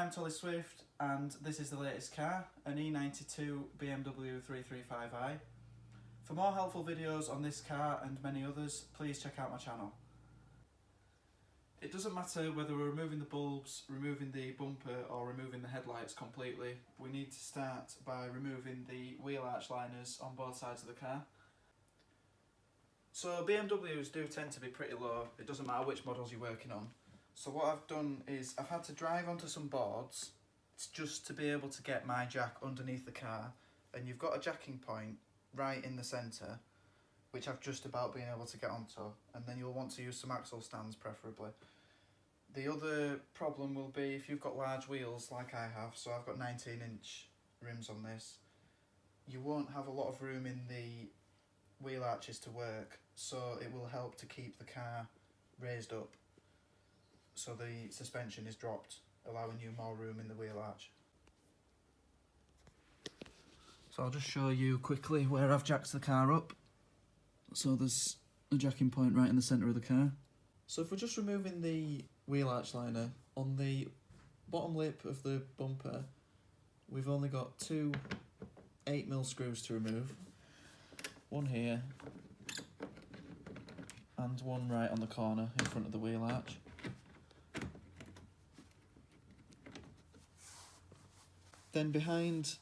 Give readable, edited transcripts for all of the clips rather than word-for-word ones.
I'm Tolly Swift and this is the latest car, an E92 BMW 335i. For more helpful videos on this car and many others, please check out my channel. It doesn't matter whether we're removing the bulbs, removing the bumper or removing the headlights completely. We need to start by removing the wheel arch liners on both sides of the car. So BMWs do tend to be pretty low, it doesn't matter which models you're working on. So what I've done is I've had to drive onto some boards just to be able to get my jack underneath the car, and you've got a jacking point right in the centre which I've just about been able to get onto, and then you'll want to use some axle stands preferably. The other problem will be if you've got large wheels like I have, so I've got 19-inch rims on this, you won't have a lot of room in the wheel arches to work, so it will help to keep the car raised up so the suspension is dropped, allowing you more room in the wheel arch. So I'll just show you quickly where I've jacked the car up. So there's a jacking point right in the centre of the car. So if we're just removing the wheel arch liner, on the bottom lip of the bumper we've only got two 8mm screws to remove. One here and one right on the corner in front of the wheel arch. Then behind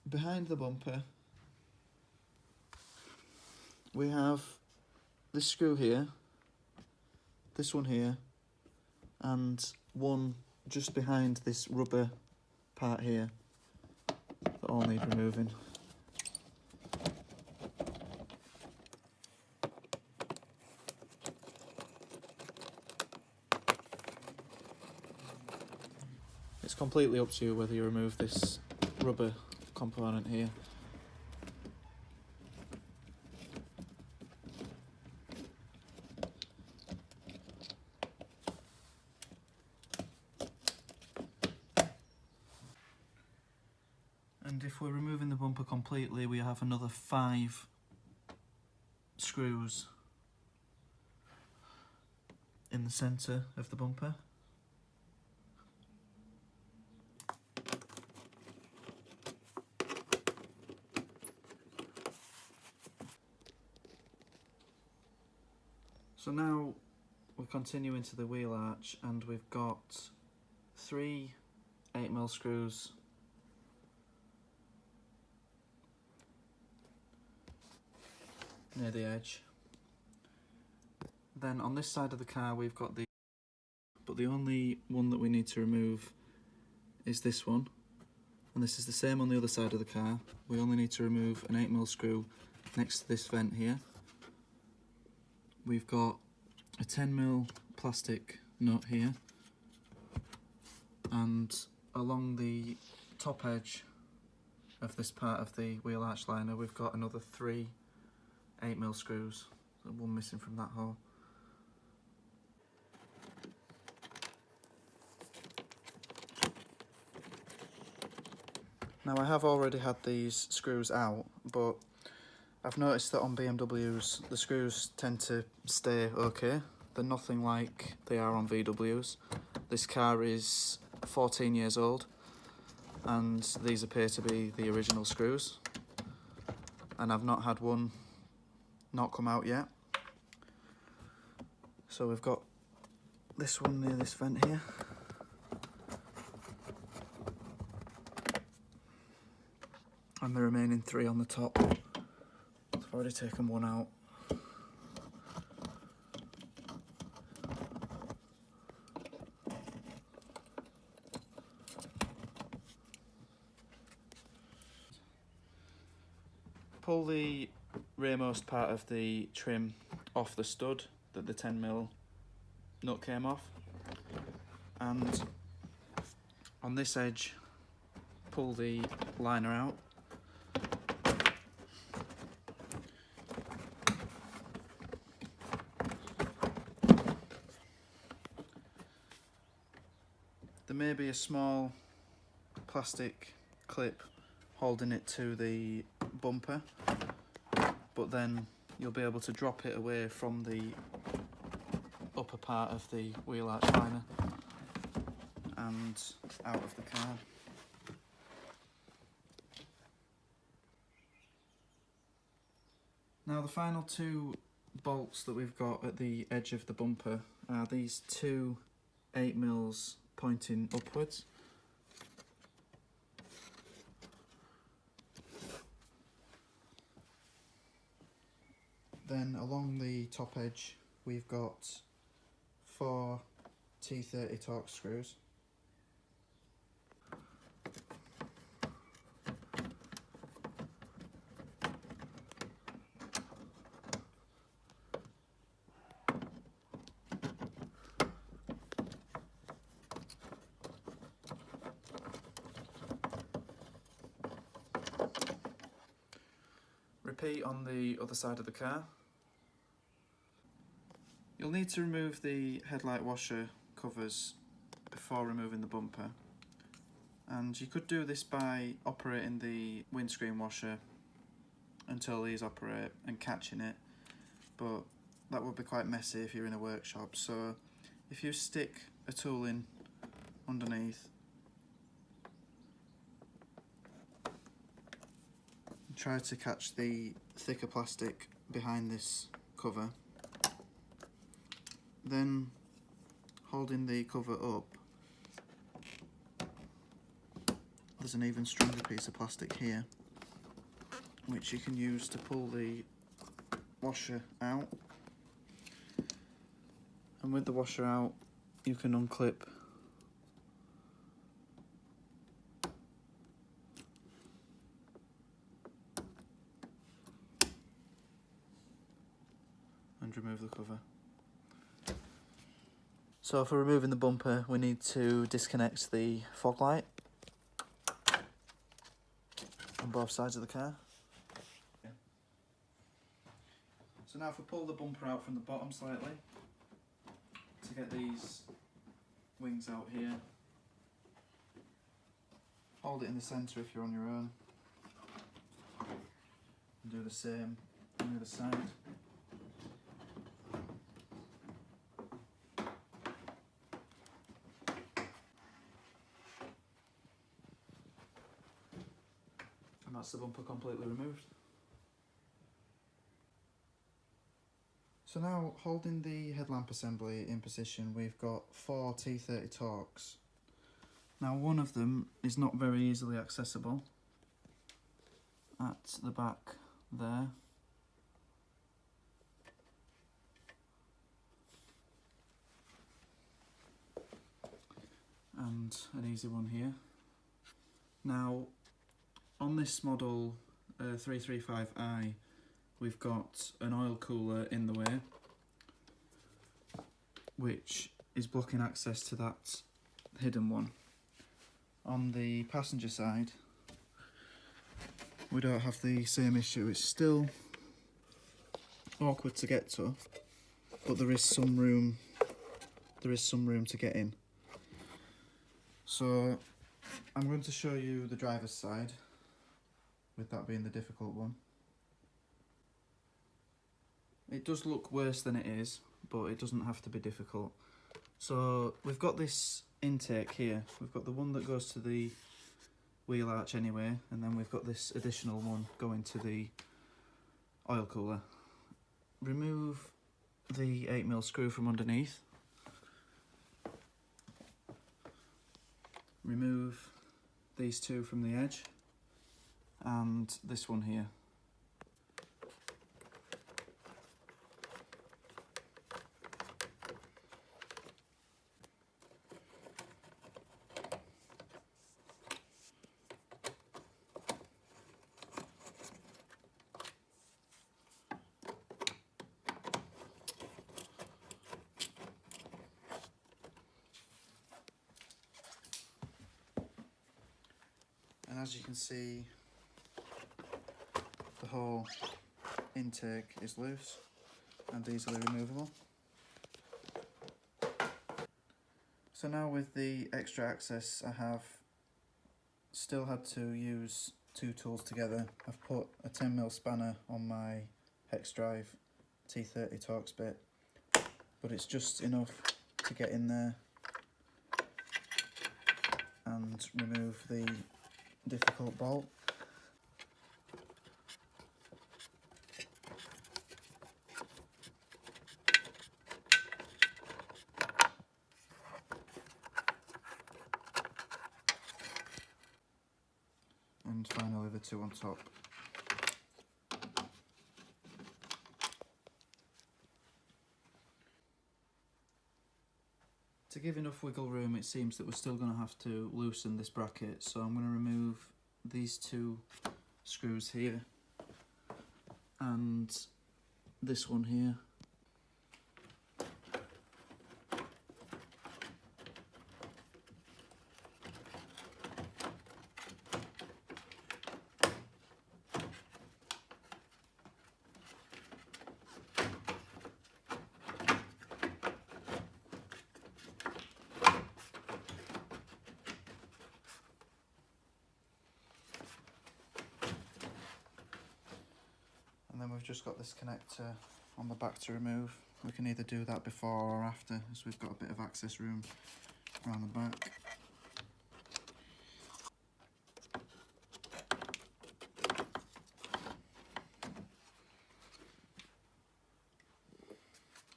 the bumper we have this screw here, this one here, and one just behind this rubber part here that all need removing. It's completely up to you whether you remove this rubber component here. And if we're removing the bumper completely, we have another 5 screws in the centre of the bumper. So now we'll continue into the wheel arch, and we've got 3 8mm screws near the edge. Then on this side of the car we've got but the only one that we need to remove is this one, and this is the same on the other side of the car. We only need to remove an 8mm screw next to this vent here. We've got a 10mm plastic nut here, and along the top edge of this part of the wheel arch liner we've got another 3 8mm screws, so one missing from that hole. Now I have already had these screws out, but I've noticed that on BMWs the screws tend to stay okay. They're nothing like they are on VWs. This car is 14 years old and these appear to be the original screws, and I've not had one not come out yet. So we've got this one near this vent here. And the remaining 3 on the top. I've already taken one out. Pull the rearmost part of the trim off the stud that the 10mm nut came off, and on this edge pull the liner out. There may be a small plastic clip holding it to the bumper, but then you'll be able to drop it away from the upper part of the wheel arch liner and out of the car. Now the final two bolts that we've got at the edge of the bumper are these two 8mm pointing upwards. Then along the top edge we've got 4 T30 Torx screws. Repeat on the other side of the car. You'll need to remove the headlight washer covers before removing the bumper, and you could do this by operating the windscreen washer until these operate and catching it, but that would be quite messy if you're in a workshop. So if you stick a tool in underneath, try to catch the thicker plastic behind this cover, then holding the cover up, there's an even stronger piece of plastic here which you can use to pull the washer out, and with the washer out you can unclip and remove the cover. So for removing the bumper we need to disconnect the fog light on both sides of the car. So now if we pull the bumper out from the bottom slightly to get these wings out here, hold it in the centre if you're on your own, and do the same on the other side. And that's the bumper completely removed. So now, holding the headlamp assembly in position, we've got 4 T30 Torx. Now one of them is not very easily accessible at the back there. And an easy one here. Now on this model 335i, we've got an oil cooler in the way, which is blocking access to that hidden one. On the passenger side, we don't have the same issue. It's still awkward to get to, but there is some room. There is some room to get in. So I'm going to show you the driver's side, with that being the difficult one. It does look worse than it is, but it doesn't have to be difficult. So we've got this intake here. We've got the one that goes to the wheel arch anyway, and then we've got this additional one going to the oil cooler. Remove the 8mm screw from underneath. Remove these two from the edge, and this one here. And as you can see, the whole intake is loose and easily removable. So now with the extra access I have still had to use two tools together. I've put a 10mm spanner on my hex drive T30 Torx bit, but it's just enough to get in there and remove the difficult bolt. And finally the two on top. To give enough wiggle room, it seems that we're still going to have to loosen this bracket, so I'm going to remove these two screws here and this one here. And then we've just got this connector on the back to remove. We can either do that before or after, as we've got a bit of access room around the back.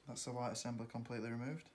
That's the light assembly completely removed.